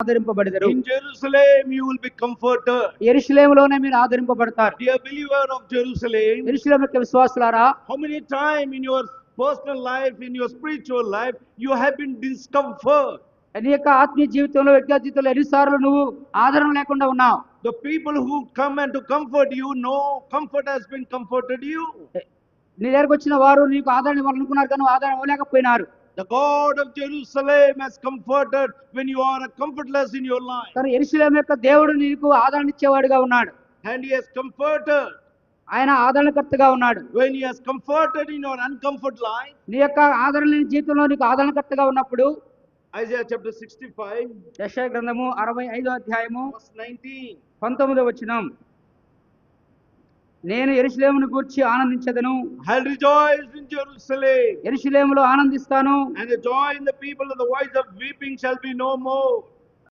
ఆదరింపబడెదరు. In Jerusalem you will be comforted. యెరూషలేములోనే మీరు ఆదరింపబడతారు. Dear believer of Jerusalem, యెరూషలేము యొక్క విశ్వాసులారా, how many times in your personal life, in your spiritual life, you have been discomfort? నీ యొక్క ఆత్మీయ జీవితంలో, వ్యక్తిగత జీవితంలో ఎన్నిసార్లు నువ్వు ఆదరణ లేకుండా ఉన్నావు? The people who come and to comfort you, no comfort has been comforted you. నీ దగ్గరకు వచ్చిన వారు నీకు ఆదరణ ఇవ్వాలనుకున్నారు కానీ ఆదరణ ఇవ్వలేకపోయినారు. The God of Jerusalem has comforted when you are comfortless in your life. కానీ యెరూషలేము యొక్క దేవుడు నీకు ఆదరణ ఇచ్చేవాడుగా ఉన్నాడు. And He has comforted. ఆయన ఆదరణకర్తగా ఉన్నాడు. When He has comforted in your uncomfort life. నీ యొక్క ఆదరణ లేని జీవితంలో నీకు ఆదరణకర్తగా ఉన్నప్పుడు, Isaiah chapter 65, యెషయా గ్రంథము 65వ అధ్యాయము verse 19. 19వ వచనం, నేను యెరూషలేమును గూర్చి ఆనందించెదను, I'll rejoice in Jerusalem. యెరూషలేములో ఆనందిస్తాను, And the joy in the people of the voice of weeping shall be no more.